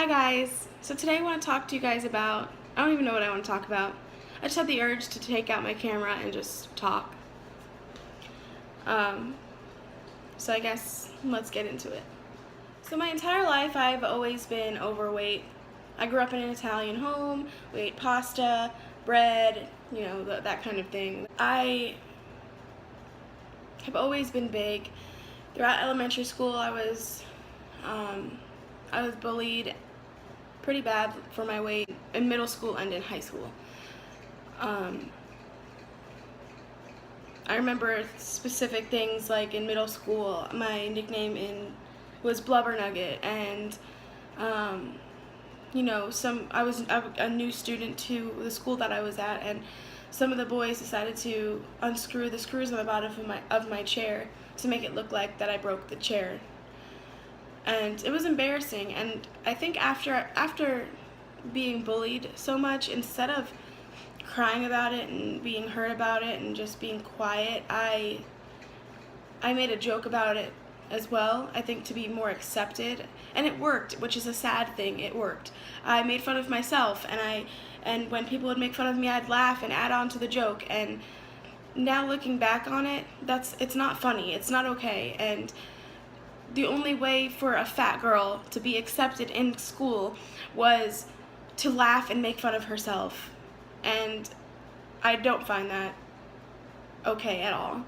Hi guys, so today I want to talk to you guys about, I don't even know what I want to talk about. I just had the urge to take out my camera and just talk. Um, so I guess let's get into it. So my entire life I've always been overweight. I grew up in an Italian home, we ate pasta, bread, that kind of thing. I have always been big. Throughout elementary school I was bullied pretty bad for my weight in middle school and in high school. I remember specific things like in middle school, my nickname was Blubber Nugget, and I was a new student to the school that I was at, and some of the boys decided to unscrew the screws on the bottom of my chair to make it look like that I broke the chair. And it was embarrassing, and I think after being bullied so much, instead of crying about it and being hurt about it and just being quiet, I made a joke about it as well, I think, to be more accepted, and it worked, which is a sad thing. It worked. I made fun of myself, and when people would make fun of me, I'd laugh and add on to the joke, and now looking back on it, it's not funny, it's not okay, and the only way for a fat girl to be accepted in school was to laugh and make fun of herself. And I don't find that okay at all.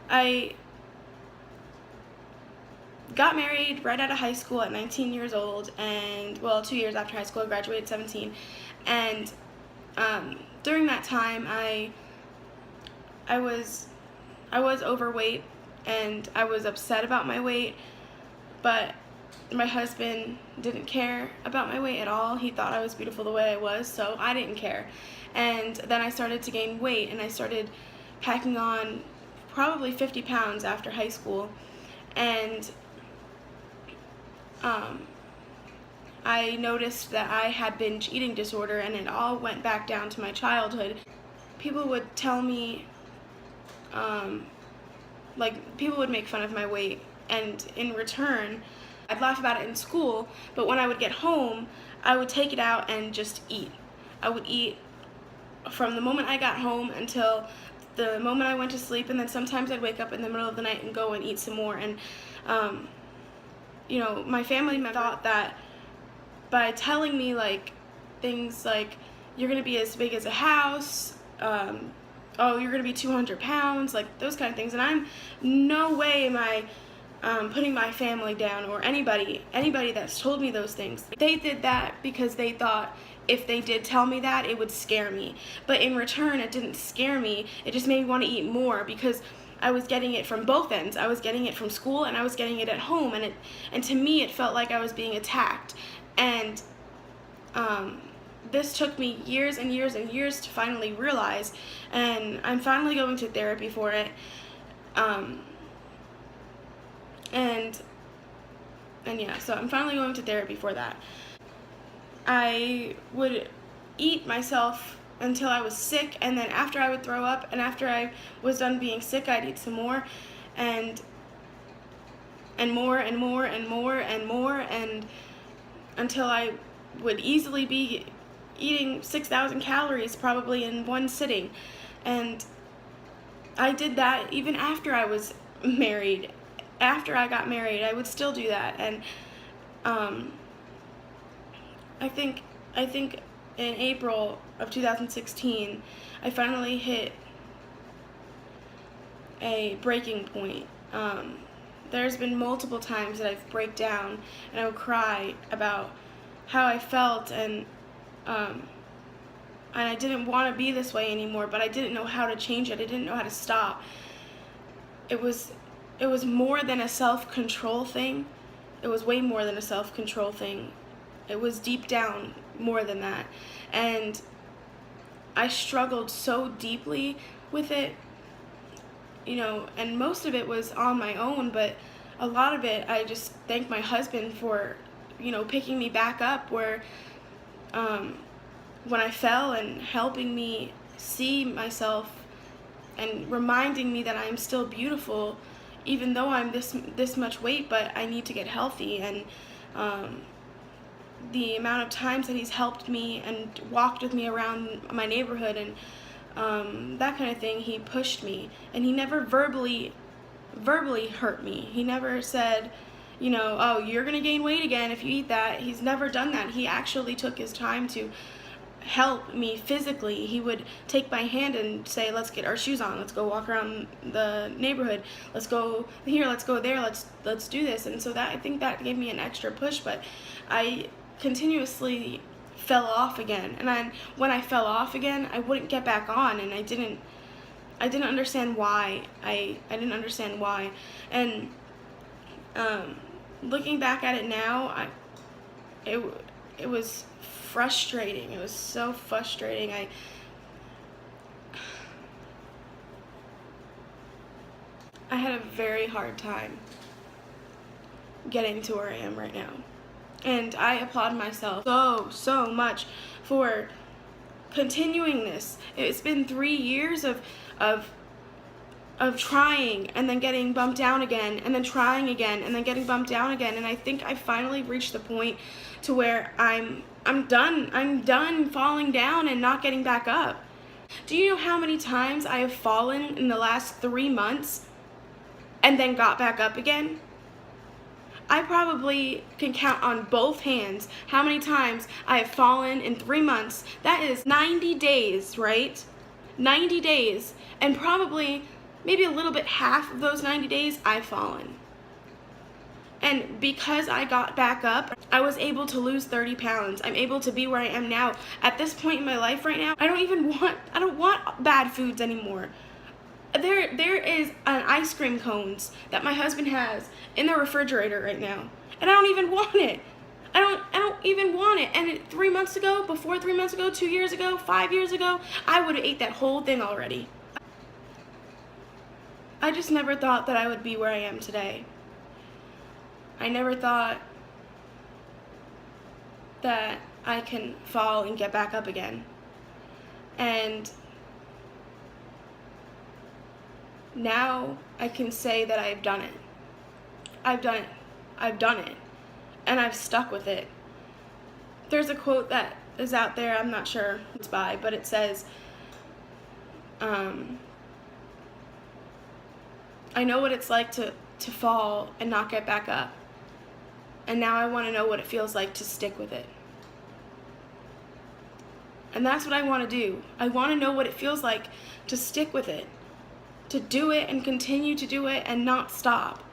I got married right out of high school at 19 years old, and 2 years after high school I graduated at 17. And during that time I was overweight, and I was upset about my weight, but my husband didn't care about my weight at all. He thought I was beautiful the way I was, so I didn't care. And then I started to gain weight, and I started packing on probably 50 pounds after high school, and I noticed that I had binge eating disorder, and it all went back down to my childhood. People would tell me, people would make fun of my weight, and in return, I'd laugh about it in school, but when I would get home, I would take it out and just eat. I would eat from the moment I got home until the moment I went to sleep, and then sometimes I'd wake up in the middle of the night and go and eat some more. And my family thought that by telling me things like, you're gonna be as big as a house, oh, you're gonna be 200 pounds, those kind of things. And I'm no way am I putting my family down, or anybody that's told me those things. They did that because they thought if they did tell me that, it would scare me. But in return, it didn't scare me. It just made me want to eat more, because I was getting it from both ends. I was getting it from school, and I was getting it at home, and to me it felt like I was being attacked. And this took me years and years and years to finally realize, and I'm finally going to therapy for it. So I'm finally going to therapy for that. I would eat myself until I was sick, and then after I would throw up, and after I was done being sick, I'd eat some more, and more and more and more and more, and until I would easily be eating 6,000 calories probably in one sitting. And I did that even after I was married. After I got married, I would still do that. And I think in April of 2016, I finally hit a breaking point. There's been multiple times that I've break down and I would cry about how I felt, and I didn't want to be this way anymore, but I didn't know how to change it. I didn't know how to stop. It was more than a self-control thing. It was way more than a self-control thing. It was deep down more than that. And I struggled so deeply with it, and most of it was on my own, but a lot of it I just thank my husband for, picking me back up when I fell, and helping me see myself and reminding me that I'm still beautiful even though I'm this much weight, but I need to get healthy. And um, the amount of times that he's helped me and walked with me around my neighborhood and that kind of thing. He pushed me, and he never verbally hurt me. He never said, you know, oh, you're gonna gain weight again if you eat that. He's never done that. He actually took his time to help me physically. He would take my hand and say, let's get our shoes on, let's go walk around the neighborhood, let's go here, let's go there, let's do this. And so that, I think that gave me an extra push. But I continuously fell off again, and when I fell off again, I wouldn't get back on, and I didn't understand why. I didn't understand why. And looking back at it now, it was frustrating. It was so frustrating. I had a very hard time getting to where I am right now. And I applaud myself so much for continuing this. It's been 3 years of trying, and then getting bumped down again, and then trying again, and then getting bumped down again. And I think I finally reached the point to where I'm done. I'm done falling down and not getting back up. Do you know how many times I have fallen in the last 3 months and then got back up again? I probably can count on both hands how many times I have fallen in 3 months. That is 90 days, right? 90 days. And probably maybe a little bit half of those 90 days I've fallen. And because I got back up, I was able to lose 30 pounds. I'm able to be where I am now. At this point in my life right now, I don't want bad foods anymore. There is an ice cream cones that my husband has in the refrigerator right now, and I don't even want it. I don't even want it. And 3 months ago, before 3 months ago, 2 years ago, 5 years ago, I would have ate that whole thing already. I just never thought that I would be where I am today. I never thought that I can fall and get back up again. And now I can say that I've done it. I've done it. I've done it. And I've stuck with it. There's a quote that is out there, I'm not sure who it's by, but it says, I know what it's like to fall and not get back up. And now I want to know what it feels like to stick with it. And that's what I want to do. I want to know what it feels like to stick with it. To do it and continue to do it and not stop.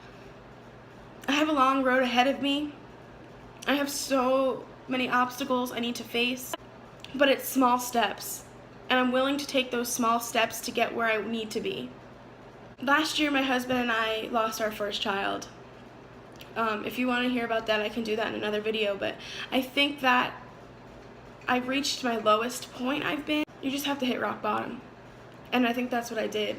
I have a long road ahead of me. I have so many obstacles I need to face. But it's small steps. And I'm willing to take those small steps to get where I need to be. Last year, my husband and I lost our first child. If you want to hear about that, I can do that in another video, but I think that I've reached my lowest point I've been. You just have to hit rock bottom. And I think that's what I did.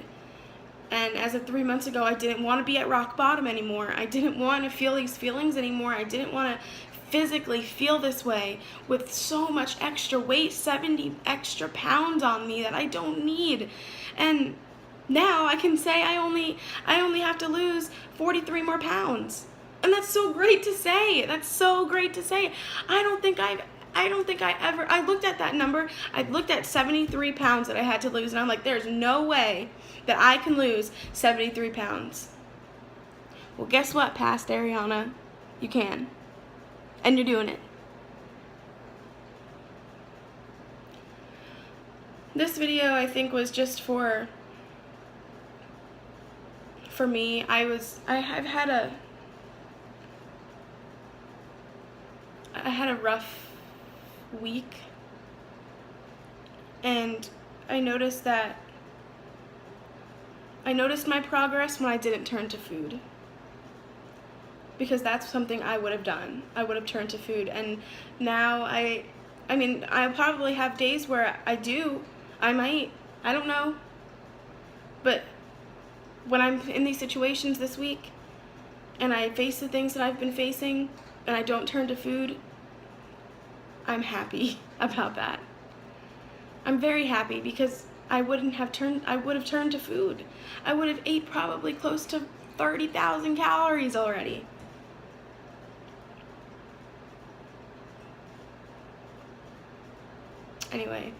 And as of 3 months ago, I didn't want to be at rock bottom anymore. I didn't want to feel these feelings anymore. I didn't want to physically feel this way with so much extra weight, 70 extra pounds on me that I don't need. And now I can say I only have to lose 43 more pounds. And that's so great to say. That's so great to say. I looked at that number. I looked at 73 pounds that I had to lose, and I'm like, there's no way that I can lose 73 pounds. Well, guess what, past Ariana? You can. And you're doing it. This video, I think, was just for me. I've had a rough week, and I noticed my progress when I didn't turn to food, because that's something I would have done. I would have turned to food. And now I probably have days where I don't know, but when I'm in these situations this week and I face the things that I've been facing and I don't turn to food, I'm happy about that. I'm very happy, because I would have turned to food. I would have ate probably close to 30,000 calories already. Anyway,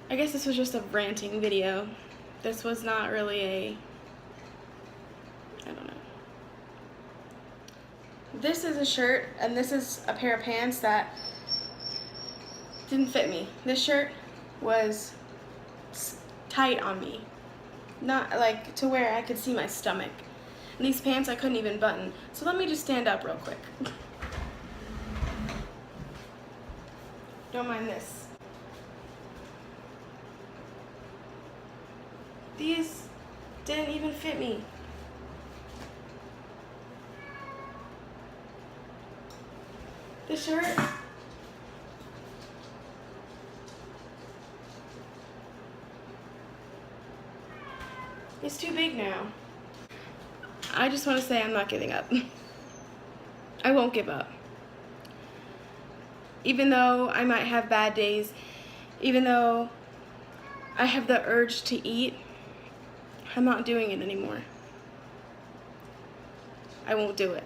I guess this was just a ranting video. This was not really I don't know. This is a shirt, and this is a pair of pants that didn't fit me. This shirt was tight on me, not like to where I could see my stomach. And these pants I couldn't even button. So let me just stand up real quick. Don't mind this. These didn't even fit me. The shirt is too big now. I just want to say I'm not giving up. I won't give up. Even though I might have bad days, even though I have the urge to eat, I'm not doing it anymore. I won't do it.